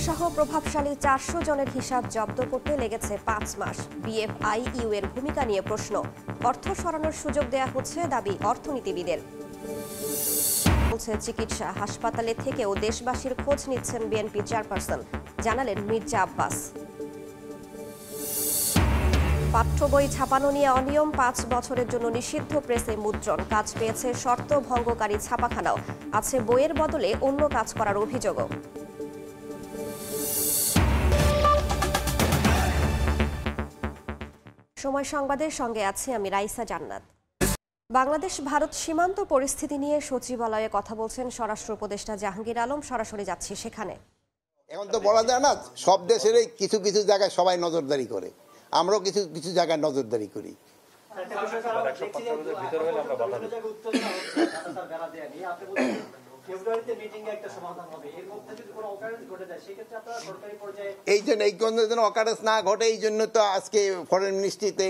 সহ প্রভাবশালী 400 জনের হিসাব জব্দ করতে লেগেছে 5 মাস। বিএফআইইউ এর ভূমিকা নিয়ে প্রশ্ন। অর্থ সরানোর সুযোগ দেয়া হচ্ছে দাবি অর্থনীতিবিদের। বলছে চিকিৎসা, হাসপাতালে থেকেও দেশবাসীর খোঁজ নিচ্ছেন বিএনপি চেয়ারপারসন, জানালেন মির্জা আব্বাস। পাঠ্য বই ছাপানো নিয়ে অনিয়ম, 5 বছরের জন্য নিষিদ্ধ প্রেসে মুদ্রণ। কাজ পেয়েছে শর্ত ভঙ্গকারী ছাপাখানাও। আছে বইয়ের বদলে অন্য কাজ করার অভিযোগও। সময় সংবাদের সঙ্গে আছি আমি রাইসা জান্নাত। বাংলাদেশ ভারত সীমান্ত পরিস্থিতি নিয়ে সচিবালয়ে কথা বলছেন স্বরাষ্ট্র উপদেষ্টা জাহাঙ্গীর আলম। সরাসরি যাচ্ছি সেখানে। এখন তো বলা যায় না, সব দেশেরই কিছু কিছু জায়গায় সবাই নজরদারি করে, আমরাও কিছু কিছু জায়গায় নজরদারি করি। এই জন্য অকারেন্স না ঘটে, এই জন্য তো আজকে ফরেন মিনিস্ট্রিতে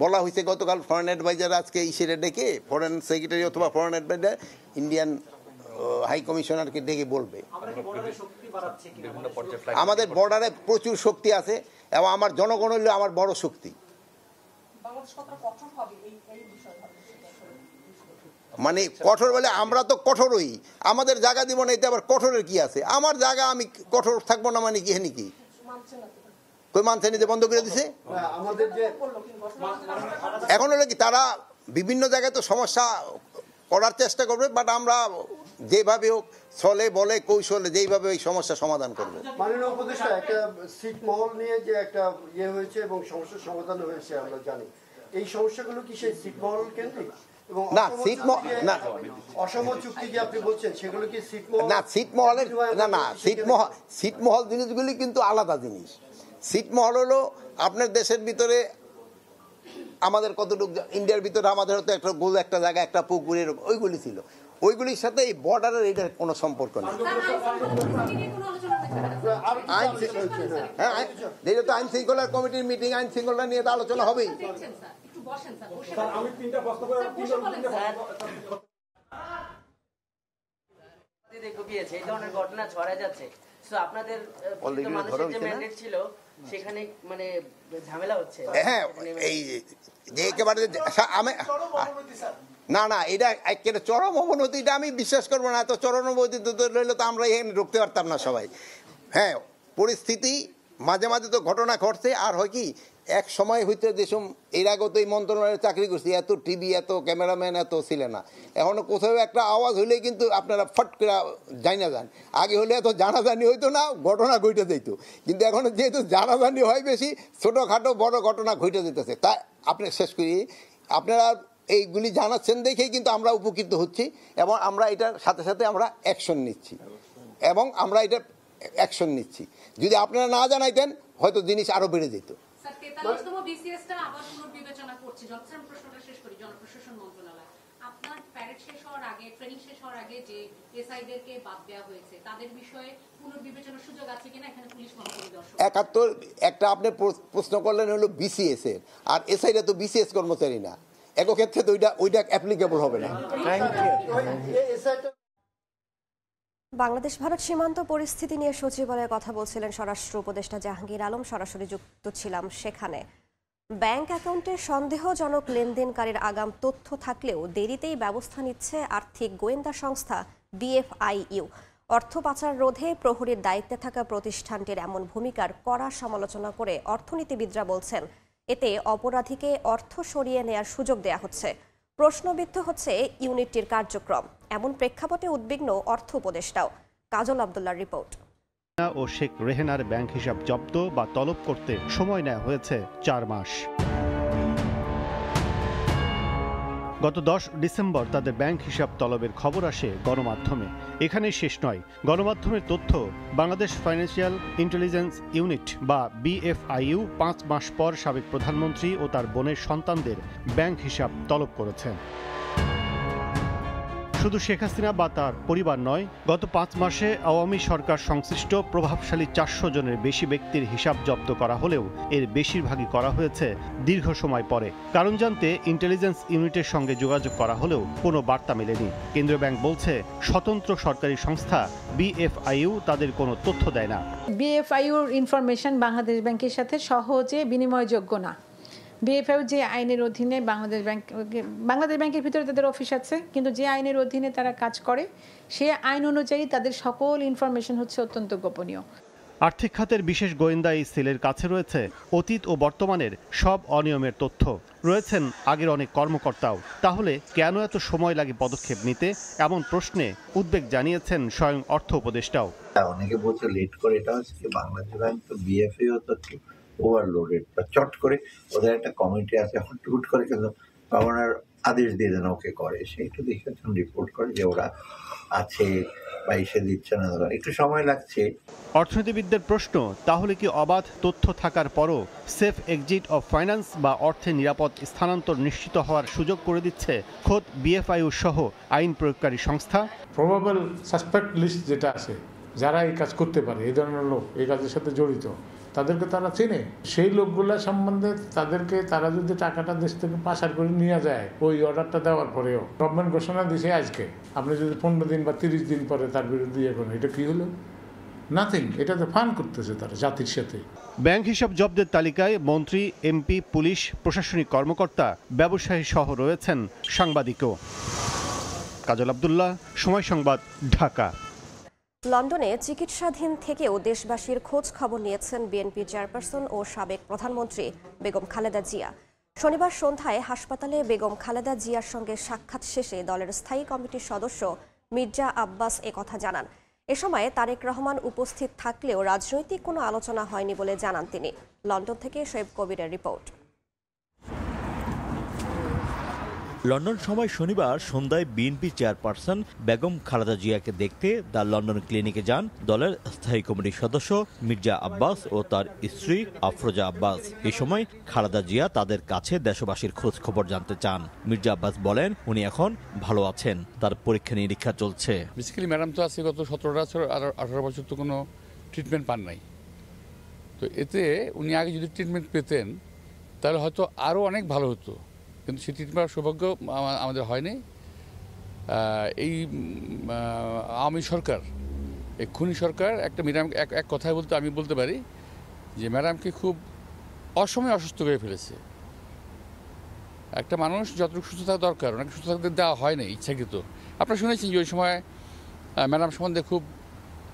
বলা হয়েছে, গতকাল ফরেন অ্যাডভাইজার আজকে ইসেরে ডেকে ফরেন সেক্রেটারি অথবা ফরেন অ্যাডভাইজার ইন্ডিয়ান হাই কমিশনারকে ডেকে বলবে। আমাদের বর্ডারে প্রচুর শক্তি আছে এবং আমার জনগণ হলো আমার বড় শক্তি। মানে কঠোর বলে আমরা তো কঠোরই, আমাদের জায়গা দিব না, এতে আবার কঠোরের কি আছে? আমার জায়গা, আমি কঠোর থাকবো না মানে কি? হেনি কি কই মানছে নিতে বন্ধ করে দিছে? এখন হলো কি, তারা বিভিন্ন জায়গায় তো সমস্যা করার চেষ্টা করবে, বাট আমরা যেভাবে হোক ছলে বলে কৌশলে যেইভাবে এই সমস্যা সমাধান করবো। মাননীয় উপদেষ্টা, একটা ছিটমহল নিয়ে যে একটা ইয়ে হয়েছে এবং সমস্যার সমাধান হয়েছে আমরা জানি, এই সমস্যাগুলো কি সেই ছিটমহল কেন্দ্রিক? না, অসম চুক্তি যে আপনি বলছেন সেগুলো কি ছিটমহল? না, ছিটমহলের না ছিটমহল জিনিসগুলি কিন্তু আলাদা জিনিস। ছিটমহল হলো আপনার দেশের ভিতরে, আমাদের কতটুকু ইন্ডিয়ার ভিতরে আমাদের হয়তো একটা গোল, একটা জায়গা, একটা পুকুরের, ওইগুলি ছিল। ওইগুলির সাথে এই বর্ডারের এটার কোনো সম্পর্ক নেই। হ্যাঁ, যেটা তো আইন শৃঙ্খলার কমিটির মিটিং, আইন শৃঙ্খলা নিয়ে তো আলোচনা হবেই। এই ধরনের ঘটনা ছড়া যাচ্ছে, আপনাদের ছিল সেখানে মানে ঝামেলা হচ্ছে। হ্যাঁ, এই যে একেবারে না এটা একেবারে চরম অবনতি, এটা আমি বিশ্বাস করবো না। এত চরম অবনতি রইলে তো আমরা এখানে ঢুকতে পারতাম না সবাই। হ্যাঁ, পরিস্থিতি মাঝে মাঝে তো ঘটনা ঘটছে। আর হয় কি, এক সময় হইতে যেসব এর আগে তো এই মন্ত্রণালয়ে চাকরি করছি, এত টিভি, এত ক্যামেরাম্যান এত ছিল না। এখনো কোথাও একটা আওয়াজ হইলেই কিন্তু আপনারা ফট করে জানা যান। আগে হলে এত জানাজানি হইতো না, ঘটনা ঘটে যেত। কিন্তু এখন যেহেতু জানাজানি হয় বেশি, ছোটোখাটো বড় ঘটনা ঘটে যেতেছে। তাই আপনি শেষ করি, আপনারা এইগুলি জানাচ্ছেন দেখেই কিন্তু আমরা উপকৃত হচ্ছি এবং আমরা এটার সাথে সাথে আমরা অ্যাকশন নিচ্ছি এবং আমরা এটা অ্যাকশন নিচ্ছি। যদি আপনারা না জানাইতেন হয়তো জিনিস আরো বেড়ে যেত। একটা আপনি প্রশ্ন করলেন হলো বিসিএস এর, আর এসআইটা তো বিসিএস কর্মচারী না, এক ক্ষেত্রে তো ওইটা অ্যাপ্লিকেবল হবে না। বাংলাদেশ ভারত সীমান্ত পরিস্থিতি নিয়ে সচিবালয়ে কথা বলছিলেন স্বরাষ্ট্র উপদেষ্টা জাহাঙ্গীর আলম। সরাসরি যুক্ত ছিলাম সেখানে। ব্যাংক অ্যাকাউন্টে সন্দেহজনক লেনদেনকারীর আগাম তথ্য থাকলেও দেরিতেই ব্যবস্থা নিচ্ছে আর্থিক গোয়েন্দা সংস্থা বিএফআইইউ। অর্থ পাচার রোধে প্রহরীর দায়িত্বে থাকা প্রতিষ্ঠানটির এমন ভূমিকার কড়া সমালোচনা করে অর্থনীতিবিদরা বলছেন, এতে অপরাধীকে অর্থ সরিয়ে নেয়ার সুযোগ দেয়া হচ্ছে। প্রশ্নবিদ্ধ হচ্ছে ইউনিটটির কার্যক্রম। এমন প্রেক্ষাপটে উদ্বিগ্ন অর্থ উপদেষ্টাও। কাজল আব্দুল্লাহর রিপোর্ট। ও শেখ রেহেনার ব্যাংক হিসাব জব্দ বা তলব করতে সময় নেওয়া হয়েছে 4 মাস। গত 10 ডিসেম্বর তাদের ব্যাংক হিসাব তলবের খবর আসে গণমাধ্যমে। এখানেই শেষ নয়। গণমাধ্যমের তথ্য, বাংলাদেশ ফাইন্যান্সিয়াল ইন্টেলিজেন্স ইউনিট বা বিএফআইইউ 5 মাস পর সাবেক প্রধানমন্ত্রী ও তার বোনের সন্তানদের ব্যাংক হিসাব তলব করেছে। শুধু শেখ হাসিনা বা তার পরিবার নয়, গত 5 মাসে আওয়ামী সরকার সংশ্লিষ্ট প্রভাবশালী 400 জনের বেশি ব্যক্তির হিসাব জব্দ করা হলেও এর বেশিরভাগই করা হয়েছে দীর্ঘ সময় পরে। কারণ জানতে ইন্টেলিজেন্স ইউনিটের সঙ্গে যোগাযোগ করা হলেও কোনো বার্তা মেলেনি। কেন্দ্রীয় ব্যাংক বলছে স্বতন্ত্র সরকারি সংস্থা বিএফআইইউ তাদের কোনো তথ্য দেয় না। বিএফআইইউর ইনফরমেশন বাংলাদেশ ব্যাংকের সাথে সহজে বিনিময়যোগ্য না। বিএফআইইউ যে আইনের অধীনে বাংলাদেশ ব্যাংকের ভিতরে তাদের অফিস আছে, কিন্তু যে আইনের অধীনে তারা কাজ করে সে আইন অনুযায়ী তাদের সকল ইনফরমেশন হচ্ছে অত্যন্ত গোপনীয়। আর্থিক খাতের বিশেষ গোয়েন্দা এই সেলের কাছে রয়েছে অতীত ও বর্তমানের সব অনিয়মের তথ্য, রয়েছেন আগের অনেক কর্মকর্তাও। তাহলে কেন এত সময় লাগে পদক্ষেপ নিতে, এমন প্রশ্নে উদ্বেগ জানিয়েছেন স্বয়ং অর্থ উপদেষ্টাও। অনেকে বলছে লেট করে, এটা হচ্ছে বাংলাদেশ ব্যাংক তো বিএফআইইউ তো ওভারলোডেড, বা চট করে ওদের একটা কমিটি আছে, হুট করে কিন্তু গভর্নর আদেশ দিয়ে দেন ওকে করে, সে একটু দেখে রিপোর্ট করে যে ওরা আছে বা এসে দিচ্ছে না, একটু সময় লাগছে। অর্থনীতিবিদদের প্রশ্ন, তাহলে কি অবাধ তথ্য থাকার পরও সেফ এক্সিট অফ ফাইন্যান্স বা অর্থের নিরাপদ স্থানান্তর নিশ্চিত হওয়ার সুযোগ করে দিচ্ছে খোদ বিএফআইইউ সহ আইন প্রয়োগকারী সংস্থা? প্রবাবল সাসপেক্ট লিস্ট যেটা আছে, যারা এই কাজ করতে পারে, এই ধরনের লোক এই কাজের সাথে জড়িত, তাদেরকে তারা চেনে। সেই লোকগুলা সম্বন্ধে তারা যদি টাকাটা দেশ থেকে পাচার করে নিয়ে যায়, ওই অর্ডারটা দেওয়ার পরেও গভর্নমেন্ট ঘোষণা দিয়েছে আজকে, আপনি যদি 15 দিন বা 30 দিন পরে তার বিরুদ্ধে ইয়ে করেন, এটা কি হলো? নাথিং। এটাতে ফান করতেছে তারা জাতির সাথে। ব্যাংক হিসাব জব্দের তালিকায় মন্ত্রী, এমপি, পুলিশ, প্রশাসনিক কর্মকর্তা, ব্যবসায়ী সহ রয়েছেন সাংবাদিকও। কাজল আব্দুল্লাহ, সময় সংবাদ, ঢাকা। লন্ডনে চিকিৎসাধীন থেকেও দেশবাসীর খোঁজ খবর নিয়েছেন বিএনপি চেয়ারপারসন ও সাবেক প্রধানমন্ত্রী বেগম খালেদা জিয়া। শনিবার সন্ধ্যায় হাসপাতালে বেগম খালেদা জিয়ার সঙ্গে সাক্ষাৎ শেষে দলের স্থায়ী কমিটির সদস্য মির্জা আব্বাস একথা জানান। এ সময় তারেক রহমান উপস্থিত থাকলেও রাজনৈতিক কোনো আলোচনা হয়নি বলে জানান তিনি। লন্ডন থেকে শোয়েব কবিরের রিপোর্ট। লন্ডন সময় শনিবার সন্ধ্যায় বিএনপি চেয়ারপারসন বেগম খালেদা জিয়াকে দেখতে দ্য লন্ডন ক্লিনিকে যান দলের স্থায়ী কমিটির সদস্য মির্জা আব্বাস ও তার স্ত্রী আফরোজা আব্বাস। এই সময় খালেদা জিয়া তাদের কাছে দেশবাসীর খোঁজ খবর জানতে চান। মির্জা আব্বাস বলেন উনি এখন ভালো আছেন, তার পরীক্ষা নিরীক্ষা চলছে। বেসিক্যালি ম্যাডাম তো আছে গত 17 বছর আর 18 বছর তো কোনো ট্রিটমেন্ট পান নাই, তো এতে উনি আগে যদি ট্রিটমেন্ট পেতেন তাহলে হয়তো আরও অনেক ভালো হতো, কিন্তু সেই ট্রিটমেন্ট সৌভাগ্য আমাদের হয়নি। এই আওয়ামী সরকার, এই খুনি সরকার একটা ম্যাডাম এক কথায় বলতে আমি বলতে পারি যে ম্যাডামকে খুব অসময়ে অসুস্থ করে ফেলেছে। একটা মানুষ যতটুকু সুস্থ থাকা দরকার ওনাকে সুস্থ থাকতে দেওয়া হয় না ইচ্ছাকৃত। আপনারা শুনেছেন যে ওই সময় ম্যাডাম সম্বন্ধে খুব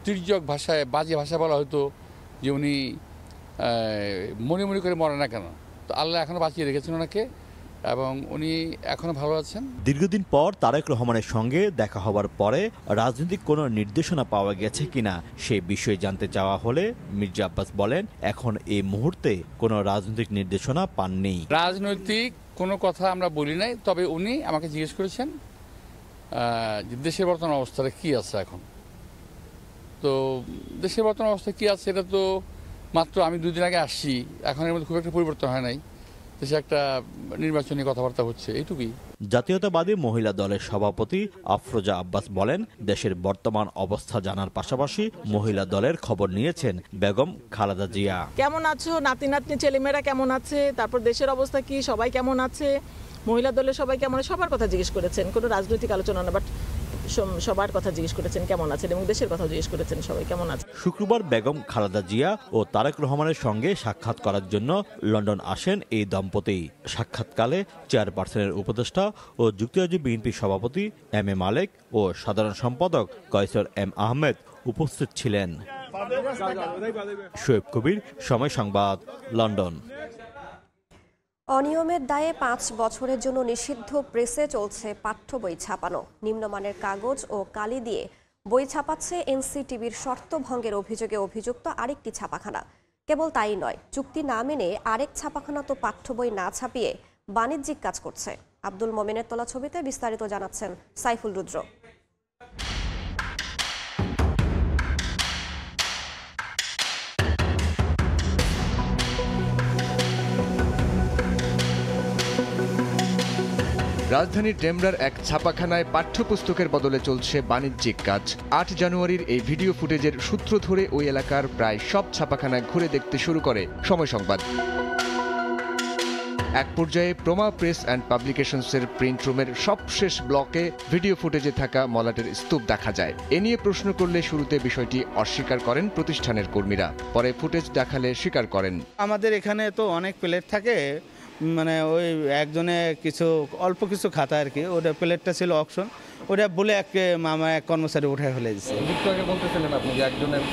তির্যক ভাষায়, বাজে ভাষা বলা হতো যে উনি মনে করে মরে না কেন। তো আল্লাহ এখনও বাঁচিয়ে রেখেছেন ওনাকে এবং উনি এখনো ভালো আছেন। দীর্ঘদিন পর তারেক রহমানের সঙ্গে দেখা হওয়ার পরে রাজনৈতিক কোনো নির্দেশনা পাওয়া গেছে কিনা সে বিষয়ে জানতে চাওয়া হলে মির্জা আব্বাস বলেন এখন এই মুহূর্তে কোনো রাজনৈতিক নির্দেশনা পাননি। রাজনৈতিক কোনো কথা আমরা বলি নাই, তবে উনি আমাকে জিজ্ঞেস করেছেন যে দেশের বর্তমান অবস্থাটা কি আছে এখন। তো দেশের বর্তমান অবস্থা কি আছে এটা তো মাত্র আমি 2 দিন আগে আসছি, এখন এর মধ্যে খুব একটা পরিবর্তন হয় নাই। দেশে একটা নির্বাচনী কথাবার্তা হচ্ছে, এইটুকুই। জাতীয়তাবাদী মহিলা দলের সভাপতি আফরোজা আব্বাস বলেন দেশের বর্তমান অবস্থা জানার পাশাপাশি মহিলা দলের খবর নিয়েছেন বেগম খালেদা জিয়া। কেমন আছো, নাতি নাতনি ছেলেমেয়েরা কেমন আছে, তারপর দেশের অবস্থা কি, সবাই কেমন আছে, মহিলা দলের সবাই কেমন, সবার কথা জিজ্ঞেস করেছেন। কোনো রাজনৈতিক আলোচনা না, বাট সবার কথা জিজ্ঞেস করেছেন কেমন আছেন এবং দেশের কথা জিজ্ঞেস করেছেন সবাই কেমন আছে। শুক্রবার বেগম খালেদা জিয়া ও তারেক রহমানের সঙ্গে সাক্ষাৎ করার জন্য লন্ডন আসেন এই দম্পতি। সাক্ষাৎকালে চেয়ারপারসনের উপদেষ্টা ও যুক্তরাজ্য বিএনপি সভাপতি এম এ মালেক ও সাধারণ সম্পাদক কয়সর এম আহমেদ উপস্থিত ছিলেন। শোয়েব কবির, সময় সংবাদ, লন্ডন। অনিয়মের দায়ে 5 বছরের জন্য নিষিদ্ধ প্রেসে চলছে পাঠ্য বই ছাপানো। নিম্নমানের কাগজ ও কালি দিয়ে বই ছাপাচ্ছে এনসিটিবির শর্ত ভঙ্গের অভিযোগে অভিযুক্ত আরেকটি ছাপাখানা। কেবল তাই নয়, চুক্তি না মেনে আরেক ছাপাখানা তো পাঠ্য বই না ছাপিয়ে বাণিজ্যিক কাজ করছে। আব্দুল মোমেনের তোলা ছবিতে বিস্তারিত জানাচ্ছেন সাইফুল রুদ্র। রাজধানীর ডেমরার এক ছাপাখানায় পাঠ্যপুস্তকের বদলে চলছে বাণিজ্যিক কাজ। ৮ জানুয়ারির এই ভিডিও ফুটেজের সূত্র ধরে ওই এলাকার প্রায় সব ছাপাখানায় ঘুরে দেখতে শুরু করে সময় সংবাদ। এক পর্যায়ে প্রমা প্রেস অ্যান্ড পাবলিকেশনসের প্রিন্ট রুমের সবশেষ ব্লকে ভিডিও ফুটেজে থাকা মলাটের স্তূপ দেখা যায়। এ নিয়ে প্রশ্ন করলে শুরুতে বিষয়টি অস্বীকার করেন প্রতিষ্ঠানের কর্মীরা, পরে ফুটেজ দেখালে স্বীকার করেন। আমাদের এখানে তো অনেক প্লেট থাকে, মানে ওই একজনে কিছু অল্প কিছু খাতা আর কি, ওটা প্লেটটা ছিল অপশন, ওটা বলে এক কর্মচারী উঠে ফেলে দিচ্ছে। একটু আগে বলতেছিলেন আপনি যে একজনের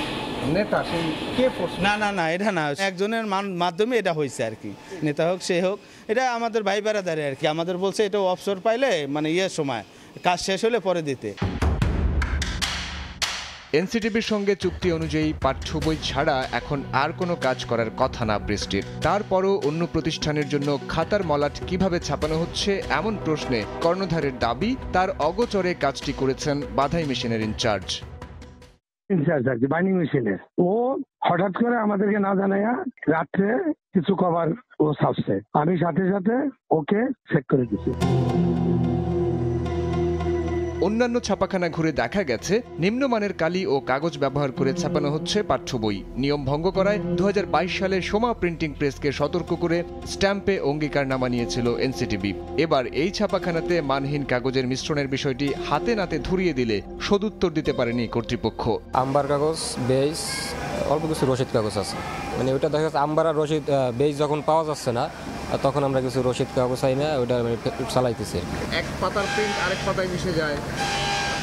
নেতা, সেই কে ফোর্স? না এটা না, একজনের মাধ্যমে এটা হয়েছে আর কি, নেতা হোক সে হোক, এটা আমাদের ভাই বেড়াদারে আর কি। আমাদের বলছে এটা অবসর পাইলে মানে সময় কাজ শেষ হলে পরে দিতে। এনসিটিবির সঙ্গে চুক্তি অনুযায়ী পাঠ্য বই ছাড়া এখন আর কোনো কাজ করার কথা না বৃষ্টির। তারপরও অন্য প্রতিষ্ঠানের জন্য খাতার মলাট কিভাবে ছাপানো হচ্ছে এমন প্রশ্নে কর্ণধারের দাবি, তার অগোচরে কাজটি করেছেন বাধাই মেশিনের ইনচার্জ আর কি, বাইন্ডিং মেশিনের। ও হঠাৎ করে আমাদেরকে না জানাইয়া রাত্রে কিছু কভার ও ছাপছে, আমি সাথে সাথে ওকে চেক করে দিচ্ছি। অন্যান্য ছাপাখানা ঘুরে দেখা গেছে নিম্নমানের কালি ও কাগজ ব্যবহার করে ছাপানো হচ্ছে পাঠ্য বই। নিয়ম ভঙ্গ করায় 2022 সালে সোমা প্রিন্টিং প্রেসকে সতর্ক করে স্ট্যাম্পে অঙ্গীকারনামা নিয়েছিল এনসিটিবি। এবার এই ছাপাখানাতে মানহীন কাগজের মিশ্রণের বিষয়টি হাতে নাতে ধরিয়ে দিলে সদুত্তর দিতে পারেনি কর্তৃপক্ষ। আম্বার কাগজ, বেজ, অল্প কিছু রসিদ কাগজ আছে, মানে ওইটা দেখা যাচ্ছে আম্বার আর রসিদ বেজ যখন পাওয়া যাচ্ছে না, তখন আমরা কিছু রসিদ কাগজ চাই না, ওইটা চালাইতেছি। এক পাতার প্রিন্ট আরেক পাতায় মিশে যায়,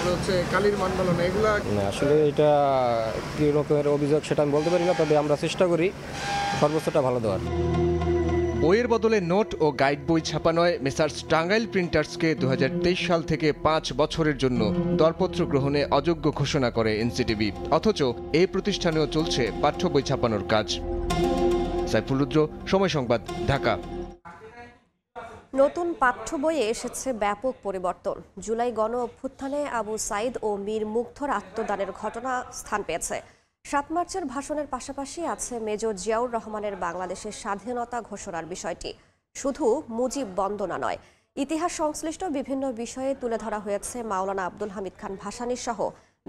হচ্ছে কালির মান ভালো না, এগুলা আসলে এটা কি রকমের অভিযোগ সেটা আমি বলতে পারি না, তবে আমরা চেষ্টা করি সর্বোচ্চটা ভালো দেওয়ার। বইয়ের বদলে নোট ও গাইড বই ছাপানোয় মেসার্স টাঙ্গাইল প্রিন্টার্সকে 2023 সাল থেকে 5 বছরের জন্য দরপত্র গ্রহণে অযোগ্য ঘোষণা করে এনসিটিবি। অথচ এই প্রতিষ্ঠানেও চলছে পাঠ্য বই ছাপানোর কাজ। সাইফুল রুদ্র, সময় সংবাদ, ঢাকা। নতুন পাঠ্য বইয়ে এসেছে ব্যাপক পরিবর্তন। জুলাই গণ অভ্যুত্থানে আবু সাইদ ও মীর মুগ্ধর আত্মদানের ঘটনা স্থান পেয়েছে। 7 মার্চের ভাষণের পাশাপাশি আছে মেজর জিয়াউর রহমানের বাংলাদেশের স্বাধীনতা ঘোষণার বিষয়টি। শুধু মুজিব বন্দনা নয়, ইতিহাস সংশ্লিষ্ট বিভিন্ন বিষয়ে তুলে ধরা হয়েছে মাওলানা আব্দুল হামিদ খান ভাসানী সহ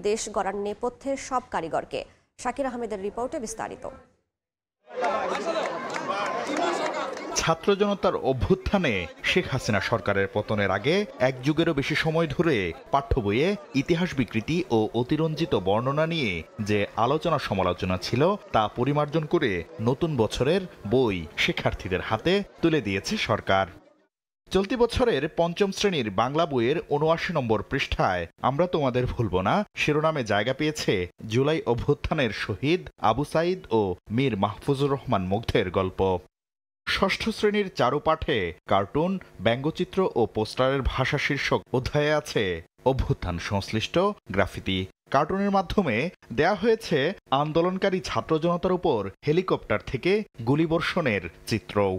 দেশ গড়ার নেপথ্যের সব কারিগরকে। শাকির আহমেদের রিপোর্টে বিস্তারিত। ছাত্র জনতার অভ্যুত্থানে শেখ হাসিনা সরকারের পতনের আগে এক যুগেরও বেশি সময় ধরে পাঠ্য বইয়ে ইতিহাস বিকৃতি ও অতিরঞ্জিত বর্ণনা নিয়ে যে আলোচনা সমালোচনা ছিল তা পরিমার্জন করে নতুন বছরের বই শিক্ষার্থীদের হাতে তুলে দিয়েছে সরকার। চলতি বছরের 5ম শ্রেণীর বাংলা বইয়ের 79 নম্বর পৃষ্ঠায় আমরা তোমাদের ভুলব না শিরোনামে জায়গা পেয়েছে জুলাই অভ্যুত্থানের শহীদ আবু সাইদ ও মীর মাহফুজুর রহমান মুগ্ধের গল্প। 6ষ্ঠ শ্রেণীর চারুপাঠে কার্টুন, ব্যঙ্গচিত্র ও পোস্টারের ভাষা শীর্ষক অধ্যায়ে আছে অভ্যুত্থান সংশ্লিষ্ট গ্রাফিতি। কার্টুনের মাধ্যমে দেয়া হয়েছে আন্দোলনকারী ছাত্র জনতার উপর হেলিকপ্টার থেকে গুলিবর্ষণের চিত্রও।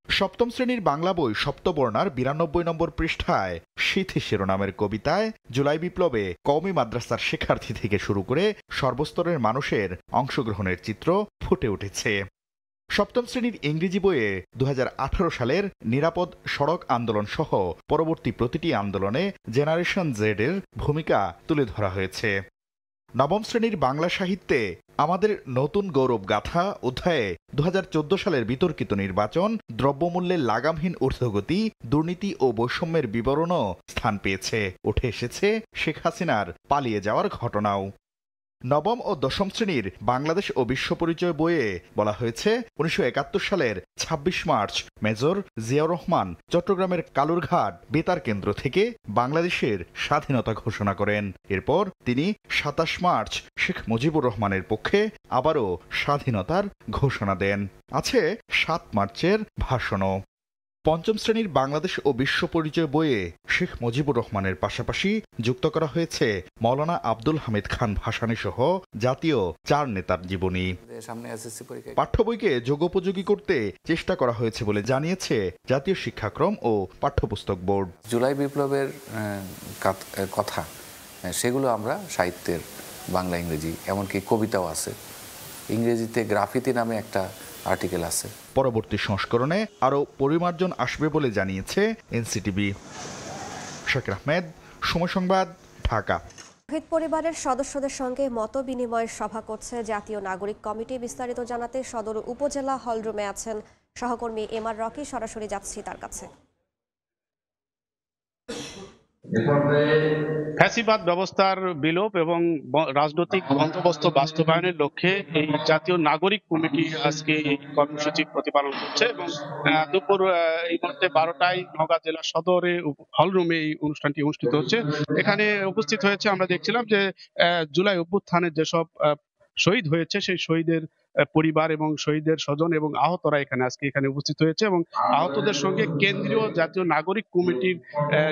7ম শ্রেণীর বাংলা বই সপ্তবর্ণার 92 নম্বর পৃষ্ঠায় শীথি শিরোনামের কবিতায় জুলাই বিপ্লবে কওমি মাদ্রাসার শিক্ষার্থী থেকে শুরু করে সর্বস্তরের মানুষের অংশগ্রহণের চিত্র ফুটে উঠেছে। 7ম শ্রেণীর ইংরেজি বইয়ে 2018 সালের নিরাপদ সড়ক আন্দোলন সহ পরবর্তী প্রতিটি আন্দোলনে জেনারেশন জেড এর ভূমিকা তুলে ধরা হয়েছে। 9ম শ্রেণীর বাংলা সাহিত্যে আমাদের নতুন গৌরব গাথা অধ্যায়ে 2014 সালের বিতর্কিত নির্বাচন, দ্রব্যমূল্যের লাগামহীন ঊর্ধ্বগতি, দুর্নীতি ও বৈষম্যের বিবরণও স্থান পেয়েছে। উঠে এসেছে শেখ হাসিনার পালিয়ে যাওয়ার ঘটনাও। 9ম ও 10ম শ্রেণীর বাংলাদেশ ও বিশ্ব পরিচয় বইয়ে বলা হয়েছে 1971 সালের 26 মার্চ মেজর জিয়াউর রহমান চট্টগ্রামের কালুরঘাট বেতার কেন্দ্র থেকে বাংলাদেশের স্বাধীনতা ঘোষণা করেন। এরপর তিনি 27 মার্চ শেখ মুজিবুর রহমানের পক্ষে আবারও স্বাধীনতার ঘোষণা দেন। আছে 7 মার্চের ভাষণও। 5ম শ্রেণীর বাংলাদেশ ও বিশ্ব পরিচয় বইয়ে শেখ মুজিবুর রহমানের পাশাপাশি যুক্ত করা হয়েছে মাওলানা আব্দুল হামিদ খান ভাসানী সহ জাতীয় 4 নেতার জীবনী। পাঠ্য বইকে যোগোপযোগী করতে চেষ্টা করা হয়েছে বলে জানিয়েছে জাতীয় শিক্ষাক্রম ও পাঠ্যপুস্তক বোর্ড। জুলাই বিপ্লবের কথা সেগুলো আমরা সাহিত্যের বাংলা, ইংরেজি, এমনকি কবিতাও আছে। ইংরেজিতে গ্রাফিতি নামে একটা আর্টিকেল আছে। পরবর্তী সংস্করণে আরও পরিমার্জন আসবে বলে জানিয়েছে এনসিটিবি। শাকির আহমেদ, সময় সংবাদ, ঢাকা। শহীদ পরিবারের সদস্যদের সঙ্গে মত বিনিময় সভা করছে জাতীয় নাগরিক কমিটি। বিস্তারিত জানাতে সদর উপজেলা হলরুমে আছেন সহকর্মী এমআর রকি। সরাসরি যাচ্ছি তার কাছে। ফ্যাসিবাদ ব্যবস্থার বিলোপ এবং রাজনৈতিক বন্দোবস্ত বাস্তবায়নের লক্ষ্যে এই জাতীয় নাগরিক কমিটি আজকে এই কর্মসূচি প্রতিপালন করছে এবং দুপুর এই মুহূর্তে 12টায় নওগাঁ জেলা সদরে হলরুমে এই অনুষ্ঠানটি অনুষ্ঠিত হচ্ছে। এখানে উপস্থিত হয়েছে, আমরা দেখছিলাম যে জুলাই অভ্যুত্থানের যেসব শহীদ হয়েছে সেই শহীদের পরিবার এবং শহীদের স্বজন এবং আহতরা আজকে এখানে উপস্থিত হয়েছে এবং আহতদের সঙ্গে কেন্দ্রীয় জাতীয় নাগরিক কমিটির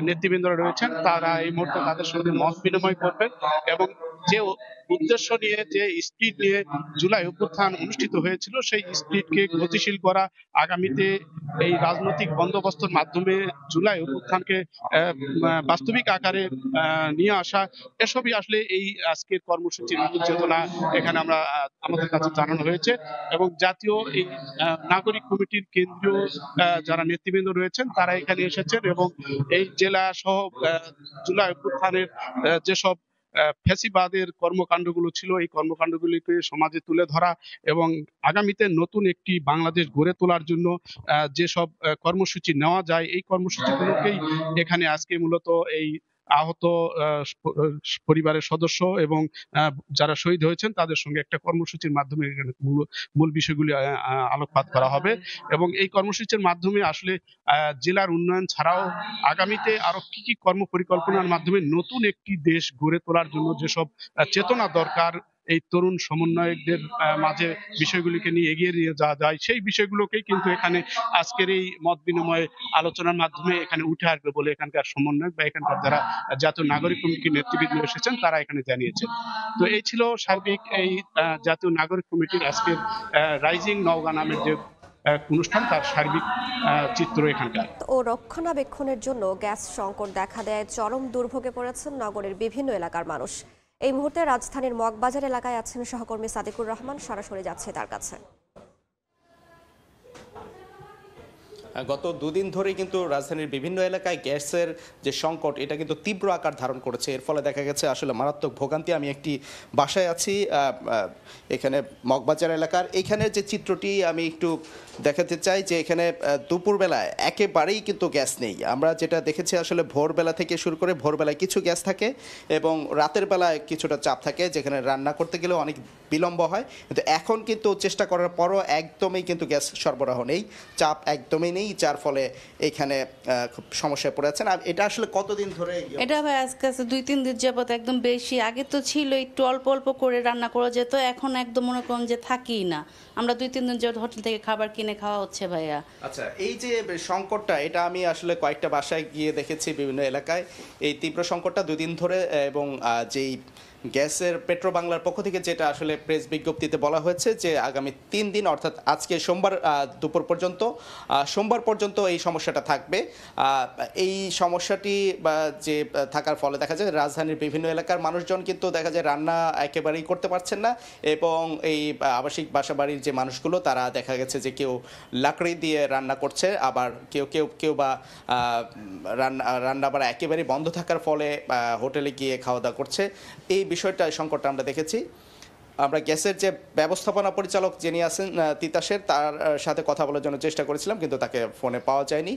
নেতৃবৃন্দরা রয়েছেন। তারা এই মুহূর্তে তাদের সঙ্গে মত বিনিময় করবেন এবং যে উদ্দেশ্য নিয়ে, যে স্পিরিট নিয়ে জুলাই অভ্যুত্থান অনুষ্ঠিত হয়েছিল সেই স্পিরিটকে গতিশীল করা, আগামীতে এই রাজনৈতিক বন্দোবস্তের মাধ্যমে জুলাই অভ্যুত্থানকে বাস্তবিক আকারে নিয়ে আসা, এসবই আসলে এই আজকের কর্মসূচির মূল চেতনা এখানে আমাদের কাছে জানানো হয়েছে। এবং জাতীয় এই নাগরিক কমিটির কেন্দ্রীয় যারা নেতৃবৃন্দ রয়েছেন তারা এখানে এসেছেন এবং এই জেলা সহ জুলাই অভ্যুত্থানের যেসব ফ্যাসিবাদের কর্মকাণ্ডগুলো ছিল এই কর্মকাণ্ডগুলিকে সমাজে তুলে ধরা এবং আগামীতে নতুন একটি বাংলাদেশ গড়ে তোলার জন্য যেসব কর্মসূচি নেওয়া যায় এই কর্মসূচিগুলোকেই এখানে আজকে মূলত এই আহত পরিবারের সদস্য এবং যারা শহীদ হয়েছেন তাদের সঙ্গে একটা কর্মসূচির মাধ্যমে মূল বিষয়গুলি আলোকপাত করা হবে এবং এই কর্মসূচির মাধ্যমে আসলে জেলার উন্নয়ন ছাড়াও আগামীতে আরো কি কর্ম পরিকল্পনার মাধ্যমে নতুন একটি দেশ গড়ে তোলার জন্য যেসব চেতনা দরকার এই তরুণ সমন্বয়কদের মাঝে বিষয়গুলিকে নিয়ে এগিয়ে নিয়ে যাওয়া যায় সেই বিষয়গুলোকেই কিন্তু এখানে আজকের এই মত বিনিময় আলোচনার মাধ্যমে এখানে উঠে আসবে বলে এখানকার সমন্বয়ক বা এখানকার যারা জাতীয় নাগরিক কমিটির নেতৃবৃন্দ এসেছেন তারা এখানে জানিয়েছেন। তো এই ছিল সার্বিক এই জাতীয় নাগরিক কমিটির আজকের রাইজিং নওগাঁ নামের যে অনুষ্ঠান তার সার্বিক চিত্র এখানকার। ও রক্ষণাবেক্ষণের জন্য গ্যাস সংকট দেখা দেয় চরম দুর্ভোগে পড়েছেন নগরের বিভিন্ন এলাকার মানুষ। এই মুহূর্তে রাজধানীর মগবাজার এলাকায় আছেন সহকর্মী সাদিকুর রহমান। সরাসরি যাচ্ছে তার কাছে। গত দুদিন ধরেই কিন্তু রাজধানীর বিভিন্ন এলাকায় গ্যাসের যে সংকট এটা কিন্তু তীব্র আকার ধারণ করেছে। এর ফলে দেখা গেছে আসলে মারাত্মক ভোগান্তি। আমি একটি বাসায় আছি এখানে মগবাজার এলাকার। এখানে যে চিত্রটি আমি একটু দেখাতে চাই যে এখানে দুপুরবেলায় একেবারেই কিন্তু গ্যাস নেই। আমরা যেটা দেখেছি আসলে ভোরবেলা থেকে শুরু করে ভোরবেলায় কিছু গ্যাস থাকে এবং রাতের বেলায় কিছুটা চাপ থাকে যেখানে রান্না করতে গেলেও অনেক বিলম্ব হয়। কিন্তু এখন কিন্তু চেষ্টা করার পরও একদমই কিন্তু গ্যাস সরবরাহ নেই, চাপ একদমই নেই, যার ফলে এখানে খুব সমস্যায় পড়েছেন। আর এটা আসলে কতদিন ধরে? এটা ভাই আজকে 2-3 দিন যাবত একদম বেশি। আগে তো ছিল একটু অল্প অল্প করে রান্না করা যেত, এখন একদম মনে করুন যে থাকেই না। আমরা 2-3 দিন যাবত হোটেল থেকে খাবার কিনে খাওয়া হচ্ছে ভাইয়া। আচ্ছা, এই যে সংকটটা এটা আমি আসলে কয়েকটা বাসায় গিয়ে দেখেছি বিভিন্ন এলাকায় এই তীব্র সংকটটা 2 দিন ধরে এবং যেই গ্যাসের পেট্রো বাংলার পক্ষ থেকে যেটা আসলে প্রেস বিজ্ঞপ্তিতে বলা হয়েছে যে আগামী 3 দিন অর্থাৎ আজকে সোমবার দুপুর পর্যন্ত সোমবার পর্যন্ত এই সমস্যাটা থাকবে। এই সমস্যাটি যে থাকার ফলে দেখা যায় রাজধানীর বিভিন্ন এলাকার মানুষজন কিন্তু দেখা যায় রান্না একেবারেই করতে পারছেন না এবং এই আবাসিক বাসাবাড়ির যে মানুষগুলো তারা দেখা গেছে যে কেউ লাকড়ি দিয়ে রান্না করছে, আবার কেউ বা রান্না আবার একেবারেই বন্ধ থাকার ফলে হোটেলে গিয়ে খাওয়া দাওয়া করছে। এই বিষয়টা সংকটটা আমরা দেখেছি। আমরা গ্যাসের যে ব্যবস্থাপনা পরিচালক যিনি আছেন তিতাসের তার সাথে কথা বলার জন্য চেষ্টা করেছিলাম কিন্তু তাকে ফোনে পাওয়া যায়নি।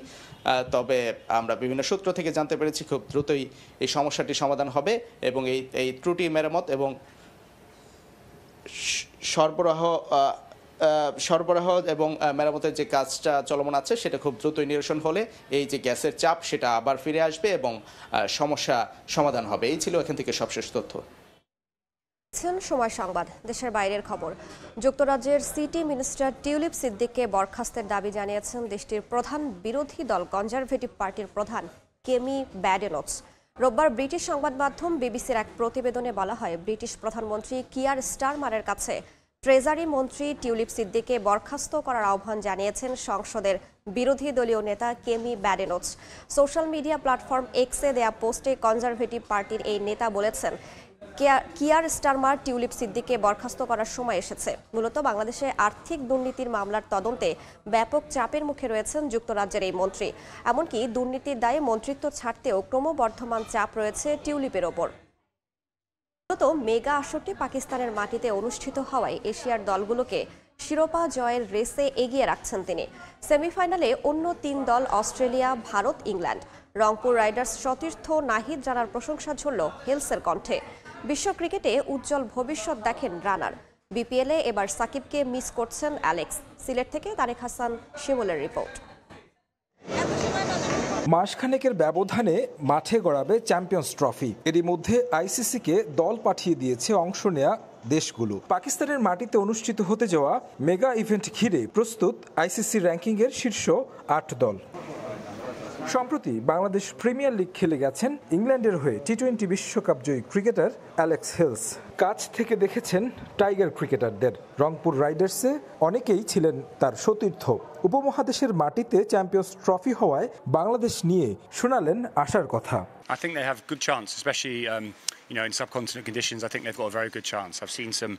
তবে আমরা বিভিন্ন সূত্র থেকে জানতে পেরেছি খুব দ্রুতই এই সমস্যাটি সমাধান হবে এবং এই ত্রুটি মেরামত এবং সরবরাহ এবং মেরামতের যে কাজটা চলমান আছে সেটা খুব দ্রুতই নিরসন হলে এই যে গ্যাসের চাপ সেটা আবার ফিরে আসবে এবং সমস্যা সমাধান হবে। এই ছিল এখান থেকে সবশেষ তথ্য। সময় সংবাদ, দেশের বাইরের খবর। যুক্তরাজ্যের সিটি মিনিস্টার টিউলিপ সিদ্দিককে বরখাস্তের দাবি জানিয়েছেন দেশটির প্রধান বিরোধী দল কনজারভেটিভ পার্টির প্রধান কেমি ব্যাডেনটস। রোববার ব্রিটিশ সংবাদ মাধ্যম বিবিসির এক প্রতিবেদনে বলা হয় ব্রিটিশ প্রধানমন্ত্রী কিয়ার স্টারমারের কাছে ট্রেজারি মন্ত্রী টিউলিপ সিদ্দিককে বরখাস্ত করার আহ্বান জানিয়েছেন সংসদের বিরোধী দলীয় নেতা কেমি ব্যাডেনটস। সোশ্যাল মিডিয়া প্ল্যাটফর্ম এক্সে দেয়া পোস্টে কনজারভেটিভ পার্টির এই নেতা বলেছেন কিয়ার স্টারমার টিউলিপ সিদ্দিককে বরখাস্ত করার সময় এসেছে। মূলত বাংলাদেশে আর্থিক দুর্নীতির মামলার তদন্তে ব্যাপক চাপের মুখে রয়েছেন যুক্তরাজ্যের এই মন্ত্রী। এমনকি দুর্নীতির দায়ে মন্ত্রিত্ব ছাড়তেও ক্রমবর্ধমান চাপ রয়েছে টিউলিপের ওপর। মূলত মেগা আসরটি পাকিস্তানের মাটিতে অনুষ্ঠিত হওয়ায় এশিয়ার দলগুলোকে শিরোপা জয়ের রেসে এগিয়ে রাখছেন তিনি। সেমিফাইনালে অন্য ৩ দল Australia, Bharat, England. Rangpur Riders সতীর্থ নাহিদ রানার প্রশংসা ঝরল হেলসের কণ্ঠে। বিশ্ব ক্রিকেটে উজ্জ্বল ভবিষ্যৎ দেখেন রানার। বিপিএলে এবার সাকিবকে মিস করছেন অ্যালেক্স। সিলেট থেকে তারেক হাসান শিমুলের রিপোর্ট। মাসখানেকের ব্যবধানে মাঠে গড়াবে চ্যাম্পিয়ন্স ট্রফি। এরই মধ্যে আইসিসিকে দল পাঠিয়ে দিয়েছে অংশ নেয়া দেশগুলো। পাকিস্তানের মাটিতে অনুষ্ঠিত হতে যাওয়া মেগা ইভেন্ট ঘিরে প্রস্তুত আইসিসি র্যাঙ্কিংয়ের শীর্ষ 8 দল। সম্প্রতি বাংলাদেশ প্রিমিয়ার লিগ খেলে গেছেন ইংল্যান্ডের হয়ে টি-20 বিশ্বকাপ জয়ী ক্রিকেটার অ্যালেক্স হেলস। কাছ থেকে দেখেছেন টাইগার ক্রিকেটারদের। রংপুর রাইডার্সে অনেকেই ছিলেন তার সতীর্থ। উপমহাদেশের মাটিতে চ্যাম্পিয়ন্স ট্রফি হওয়ায় বাংলাদেশ নিয়ে শোনালেন আশার কথা। I think they have a good chance, especially in subcontinent conditions. I think they've got a very good chance. I've seen some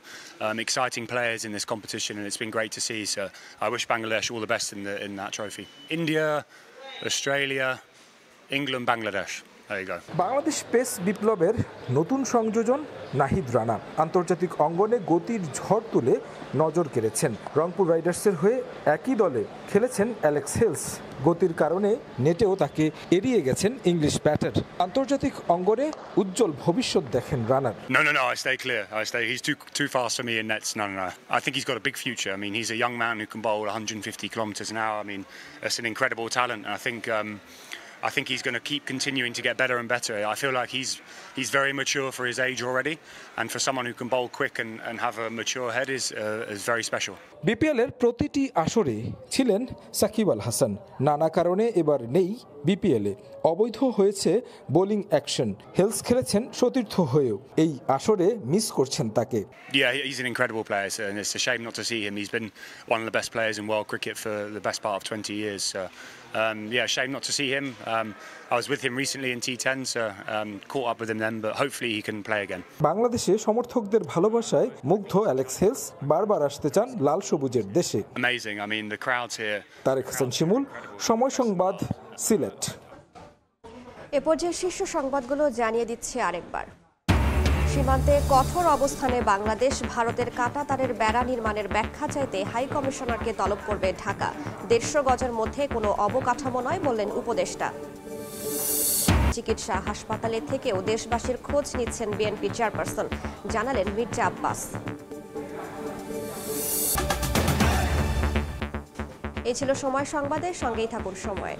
exciting players in this competition, and it's been great to see. So I wish Bangladesh all the best in that trophy. India, Australia, England, Bangladesh. There you go. Bangladesh pace বিপ্লবের নতুন সংযোজন নাহিদ রানা আন্তর্জাতিক অঙ্গনে গতির ঝড় তুলে নজর কেড়েছেন। রংপুর রাইডার্সের হয়ে একই দলে খেলেছেন অ্যালেক্স হেলস। গতির কারণে নেটেও তাকে এড়িয়ে গেছেন ইংলিশ ব্যাটার। আন্তর্জাতিক অঙ্গনে উজ্জ্বল ভবিষ্যৎ দেখেন রানার। No, I stay clear. He's too fast for me in nets. No. I think he's got a big future. I mean, he's a young man who can bowl 150 kilometres an hour. I mean, that's an incredible talent. And I think he's going to keep continuing to get better and better. I feel like he's very mature for his age already, and for someone who can bowl quick and have a mature head is very special. বিপিএলের প্রতিটি আসরে ছিলেন সাকিব আল হাসান। নানা কারণে এবার নেই বিপিএলে। অবৈধ হয়েছে বোলিং অ্যাকশন। হেলস খেলেছেন সতীর্থ হয়েও এই আসরে মিস করছেন তাকে। Yeah, he's an incredible player, and it's a shame not to see him. He's been one of the best players in world cricket for the best part of 20 years. So, shame not to see him. I was with him recently in T10, so caught up with him then, but hopefully he can play again. বাংলাদেশে সমর্থকদের ভালোবাসায় মুগ্ধ Alex Hales বারবার আসতে চান লাল সবুজের দেশে। Amazing. I mean, the crowds here. Tarique Hasan শিমুল, সময় সংবাদ, সিলেট। এ পর্যায়ে শীর্ষ সংবাদগুলো জানিয়ে দিচ্ছে আরেকবার। সীমান্তে কঠোর অবস্থানে বাংলাদেশ। ভারতের কাঁটাতারের বেড়া নির্মাণের ব্যাখ্যা চাইতে হাই কমিশনারকে তলব করবে ঢাকা। 150 গজের মধ্যে কোনো অবকাঠামো নয় বললেন উপদেষ্টা। চিকিৎসা হাসপাতালে থেকেও দেশবাসীর খোঁজ নিচ্ছেন বিএনপি চেয়ারপারসন, জানালেন মির্জা আব্বাস। এই ছিল সময় সংবাদের, সঙ্গেই থাকুন সময়।